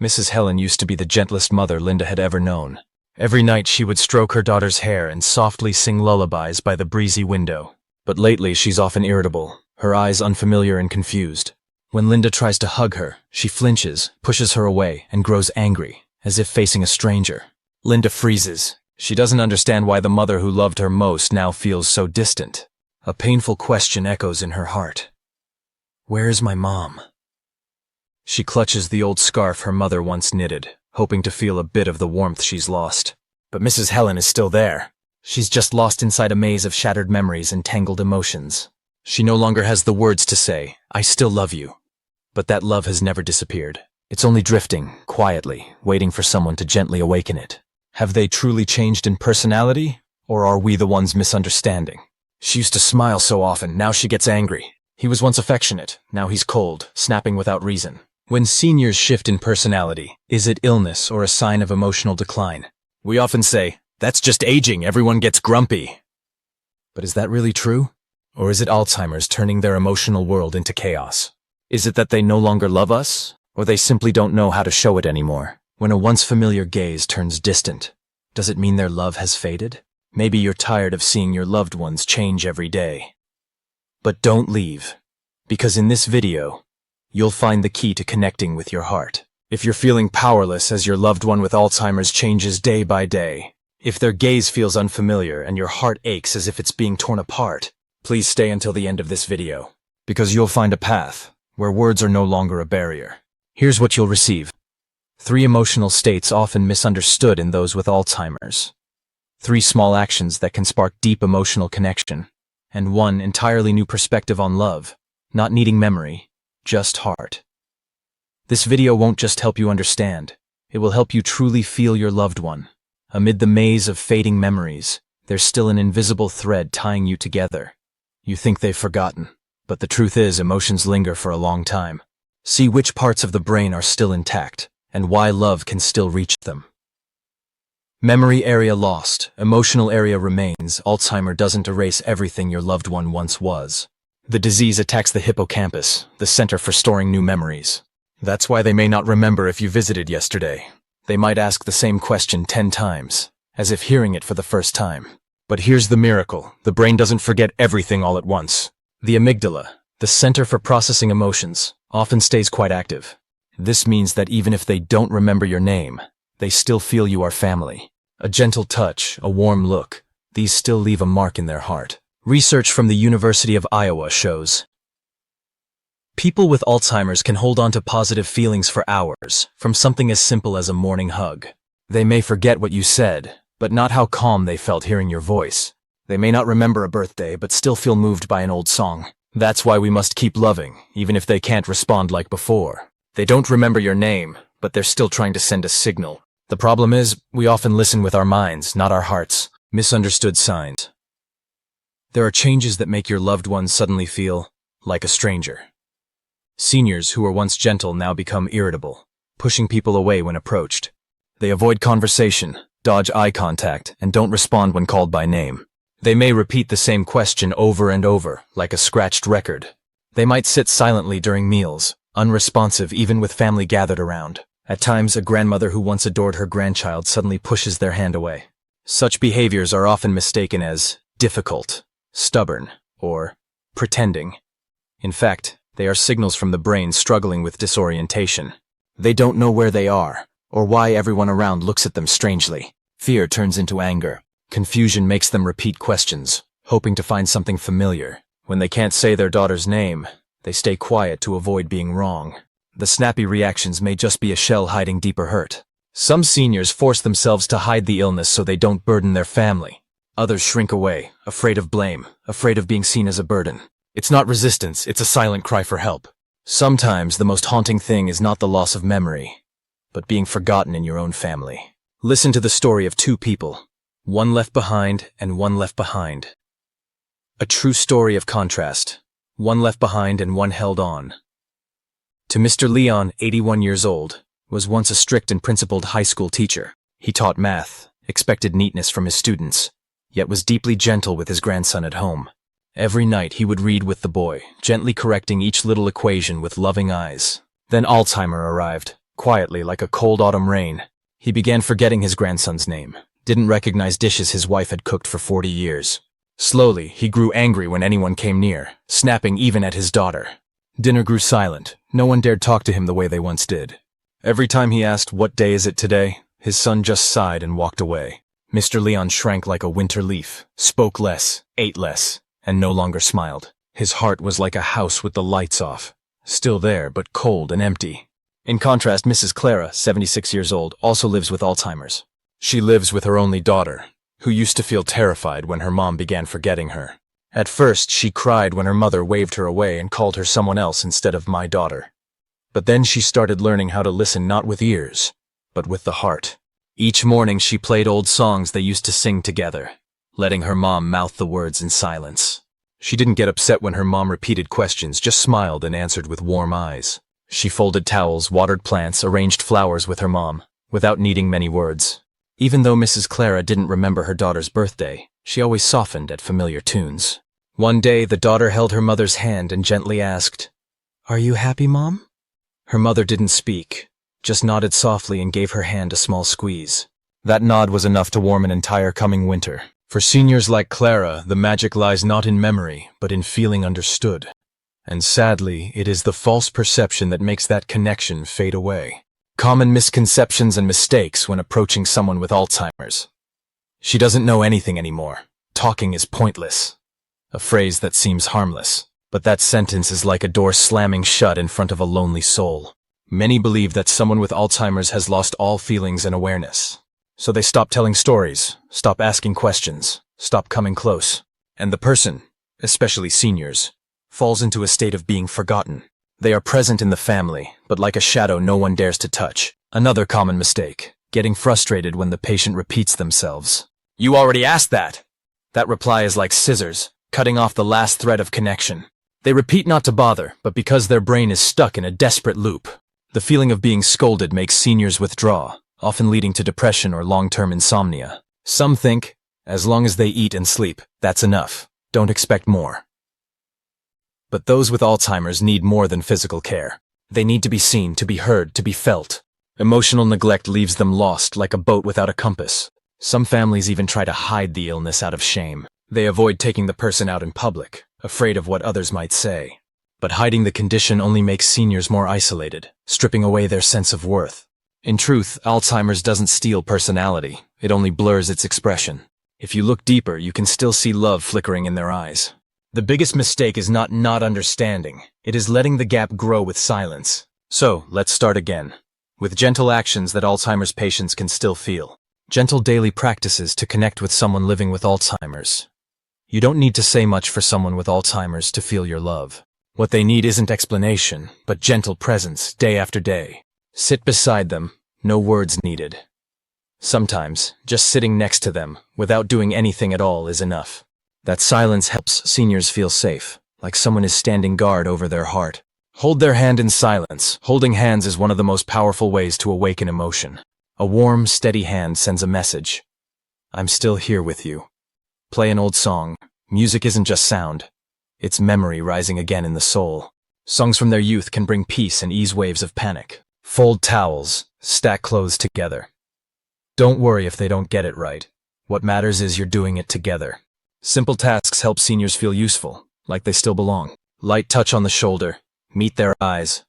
Mrs. Helen used to be the gentlest mother Linda had ever known. Every night she would stroke her daughter's hair and softly sing lullabies by the breezy window. But lately she's often irritable, her eyes unfamiliar and confused. When Linda tries to hug her, she flinches, pushes her away, and grows angry, as if facing a stranger. Linda freezes. She doesn't understand why the mother who loved her most now feels so distant. A painful question echoes in her heart. Where is my mom? She clutches the old scarf her mother once knitted, hoping to feel a bit of the warmth she's lost. But Mrs. Helen is still there. She's just lost inside a maze of shattered memories and tangled emotions. She no longer has the words to say, "I still love you." But that love has never disappeared. It's only drifting, quietly, waiting for someone to gently awaken it. Have they truly changed in personality, or are we the ones misunderstanding? She used to smile so often, now she gets angry. He was once affectionate, now he's cold, snapping without reason. When seniors shift in personality, is it illness or a sign of emotional decline? We often say, "That's just aging, everyone gets grumpy." But is that really true? Or is it Alzheimer's turning their emotional world into chaos? Is it that they no longer love us, or they simply don't know how to show it anymore? When a once familiar gaze turns distant, does it mean their love has faded? Maybe you're tired of seeing your loved ones change every day. But don't leave, because in this video, you'll find the key to connecting with your heart. If you're feeling powerless as your loved one with Alzheimer's changes day by day, if their gaze feels unfamiliar and your heart aches as if it's being torn apart, please stay until the end of this video, because you'll find a path where words are no longer a barrier. Here's what you'll receive. 3 emotional states often misunderstood in those with Alzheimer's. 3 small actions that can spark deep emotional connection. And 1 entirely new perspective on love, not needing memory, just heart. This video won't just help you understand, it will help you truly feel your loved one. Amid the maze of fading memories, there's still an invisible thread tying you together. You think they've forgotten, but the truth is emotions linger for a long time. See which parts of the brain are still intact, and why love can still reach them. Memory area lost, emotional area remains. Alzheimer doesn't erase everything your loved one once was. The disease attacks the hippocampus, the center for storing new memories. That's why they may not remember if you visited yesterday. They might ask the same question 10 times, as if hearing it for the first time. But here's the miracle. The brain doesn't forget everything all at once. The amygdala, the center for processing emotions, often stays quite active. This means that even if they don't remember your name, they still feel you are family. A gentle touch, a warm look, these still leave a mark in their heart. Research from the University of Iowa shows people with Alzheimer's can hold on to positive feelings for hours, from something as simple as a morning hug. They may forget what you said, but not how calm they felt hearing your voice. They may not remember a birthday, but still feel moved by an old song. That's why we must keep loving, even if they can't respond like before. They don't remember your name, but they're still trying to send a signal. The problem is, we often listen with our minds, not our hearts. Misunderstood signs. There are changes that make your loved ones suddenly feel like a stranger. Seniors who were once gentle now become irritable, pushing people away when approached. They avoid conversation, dodge eye contact, and don't respond when called by name. They may repeat the same question over and over, like a scratched record. They might sit silently during meals, unresponsive even with family gathered around. At times, a grandmother who once adored her grandchild suddenly pushes their hand away. Such behaviors are often mistaken as difficult, stubborn, or pretending. In fact, they are signals from the brain struggling with disorientation. They don't know where they are, or why everyone around looks at them strangely. Fear turns into anger. Confusion makes them repeat questions, hoping to find something familiar. When they can't say their daughter's name, they stay quiet to avoid being wrong. The snappy reactions may just be a shell hiding deeper hurt. Some seniors force themselves to hide the illness so they don't burden their family. Others shrink away, afraid of blame, afraid of being seen as a burden. It's not resistance, it's a silent cry for help. Sometimes the most haunting thing is not the loss of memory, but being forgotten in your own family. Listen to the story of 2 people, one left behind and one left behind. A true story of contrast, one left behind and one held on. To Mr. Leon, 81 years old, was once a strict and principled high school teacher. He taught math, expected neatness from his students, yet was deeply gentle with his grandson at home. Every night he would read with the boy, gently correcting each little equation with loving eyes. Then Alzheimer arrived. Quietly, like a cold autumn rain, he began forgetting his grandson's name, didn't recognize dishes his wife had cooked for 40 years. Slowly, he grew angry when anyone came near, snapping even at his daughter. Dinner grew silent. No one dared talk to him the way they once did. Every time he asked, "What day is it today?" his son just sighed and walked away. Mr. Leon shrank like a winter leaf, spoke less, ate less, and no longer smiled. His heart was like a house with the lights off, still there but cold and empty. In contrast, Mrs. Clara, 76 years old, also lives with Alzheimer's. She lives with her only daughter, who used to feel terrified when her mom began forgetting her. At first, she cried when her mother waved her away and called her someone else instead of my daughter. But then she started learning how to listen not with ears, but with the heart. Each morning she played old songs they used to sing together, letting her mom mouth the words in silence. She didn't get upset when her mom repeated questions, just smiled and answered with warm eyes. She folded towels, watered plants, arranged flowers with her mom, without needing many words. Even though Mrs. Clara didn't remember her daughter's birthday, she always softened at familiar tunes. One day, the daughter held her mother's hand and gently asked, "Are you happy, Mom?" Her mother didn't speak, just nodded softly and gave her hand a small squeeze. That nod was enough to warm an entire coming winter. For seniors like Clara, the magic lies not in memory, but in feeling understood. And sadly, it is the false perception that makes that connection fade away. Common misconceptions and mistakes when approaching someone with Alzheimer's. She doesn't know anything anymore. Talking is pointless. A phrase that seems harmless, but that sentence is like a door slamming shut in front of a lonely soul. Many believe that someone with Alzheimer's has lost all feelings and awareness. So they stop telling stories, stop asking questions, stop coming close. And the person, especially seniors, falls into a state of being forgotten. They are present in the family, but like a shadow no one dares to touch. Another common mistake, getting frustrated when the patient repeats themselves. "You already asked that." That reply is like scissors, cutting off the last thread of connection. They repeat not to bother, but because their brain is stuck in a desperate loop. The feeling of being scolded makes seniors withdraw, often leading to depression or long-term insomnia. Some think, as long as they eat and sleep, that's enough. Don't expect more. But those with Alzheimer's need more than physical care. They need to be seen, to be heard, to be felt. Emotional neglect leaves them lost like a boat without a compass. Some families even try to hide the illness out of shame. They avoid taking the person out in public, afraid of what others might say. But hiding the condition only makes seniors more isolated, stripping away their sense of worth. In truth, Alzheimer's doesn't steal personality, it only blurs its expression. If you look deeper, you can still see love flickering in their eyes. The biggest mistake is not understanding, it is letting the gap grow with silence. So, let's start again. With gentle actions that Alzheimer's patients can still feel. Gentle daily practices to connect with someone living with Alzheimer's. You don't need to say much for someone with Alzheimer's to feel your love. What they need isn't explanation, but gentle presence, day after day. Sit beside them, no words needed. Sometimes, just sitting next to them, without doing anything at all, is enough. That silence helps seniors feel safe, like someone is standing guard over their heart. Hold their hand in silence. Holding hands is one of the most powerful ways to awaken emotion. A warm, steady hand sends a message. I'm still here with you. Play an old song. Music isn't just sound. It's memory rising again in the soul. Songs from their youth can bring peace and ease waves of panic. Fold towels. Stack clothes together. Don't worry if they don't get it right. What matters is you're doing it together. Simple tasks help seniors feel useful, like they still belong. Light touch on the shoulder. Meet their eyes.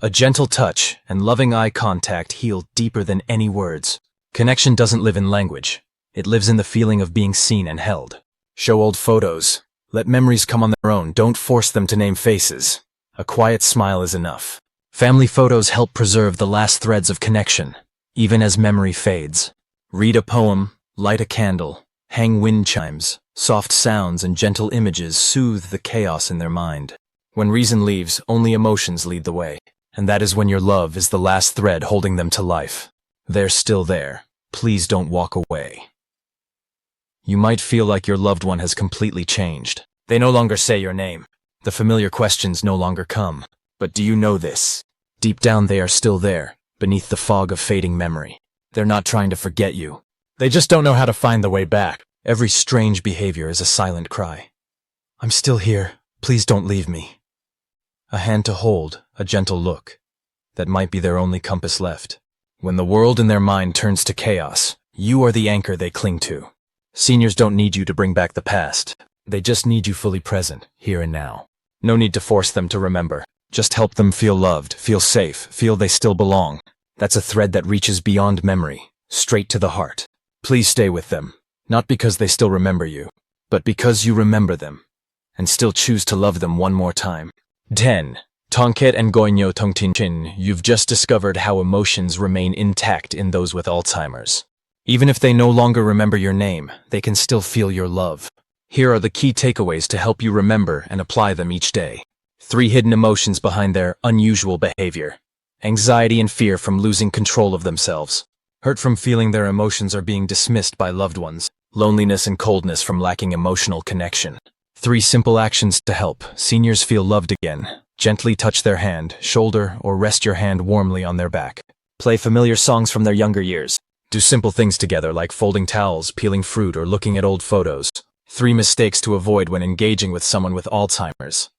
A gentle touch and loving eye contact heal deeper than any words. Connection doesn't live in language. It lives in the feeling of being seen and held. Show old photos. Let memories come on their own. Don't force them to name faces. A quiet smile is enough. Family photos help preserve the last threads of connection, even as memory fades. Read a poem, light a candle, hang wind chimes. Soft sounds and gentle images soothe the chaos in their mind. When reason leaves, only emotions lead the way. And that is when your love is the last thread holding them to life. They're still there. Please don't walk away. You might feel like your loved one has completely changed. They no longer say your name. The familiar questions no longer come. But do you know this? Deep down they are still there, beneath the fog of fading memory. They're not trying to forget you. They just don't know how to find the way back. Every strange behavior is a silent cry. I'm still here. Please don't leave me. A hand to hold, a gentle look. That might be their only compass left. When the world in their mind turns to chaos, you are the anchor they cling to. Seniors don't need you to bring back the past. They just need you fully present, here and now. No need to force them to remember. Just help them feel loved, feel safe, feel they still belong. That's a thread that reaches beyond memory, straight to the heart. Please stay with them, not because they still remember you, but because you remember them, and still choose to love them one more time. 10. Tongket and Goinyo Tongtinchin, you've just discovered how emotions remain intact in those with Alzheimer's. Even if they no longer remember your name, they can still feel your love. Here are the key takeaways to help you remember and apply them each day. 3 hidden emotions behind their unusual behavior. Anxiety and fear from losing control of themselves. Hurt from feeling their emotions are being dismissed by loved ones. Loneliness and coldness from lacking emotional connection. 3 simple actions to help seniors feel loved again. Gently touch their hand, shoulder, or rest your hand warmly on their back. Play familiar songs from their younger years. Do simple things together like folding towels, peeling fruit, or looking at old photos. 3 mistakes to avoid when engaging with someone with Alzheimer's.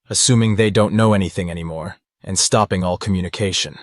Assuming they don't know anything anymore, and stopping all communication.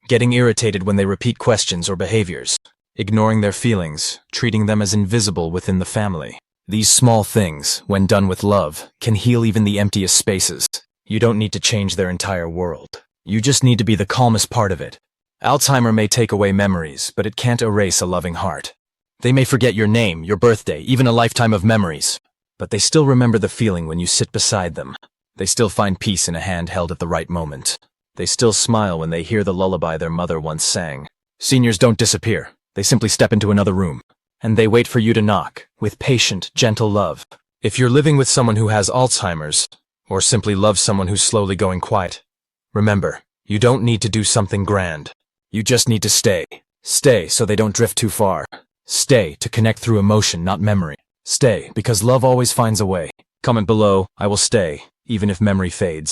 Getting irritated when they repeat questions or behaviors. Ignoring their feelings, treating them as invisible within the family. These small things, when done with love, can heal even the emptiest spaces. You don't need to change their entire world. You just need to be the calmest part of it. Alzheimer may take away memories, but it can't erase a loving heart. They may forget your name, your birthday, even a lifetime of memories. But they still remember the feeling when you sit beside them. They still find peace in a hand held at the right moment. They still smile when they hear the lullaby their mother once sang. Seniors don't disappear. They simply step into another room. And they wait for you to knock, with patient, gentle love. If you're living with someone who has Alzheimer's, or simply love someone who's slowly going quiet, remember, you don't need to do something grand. You just need to stay. Stay so they don't drift too far. Stay to connect through emotion, not memory. Stay because love always finds a way. Comment below, I will stay, even if memory fades.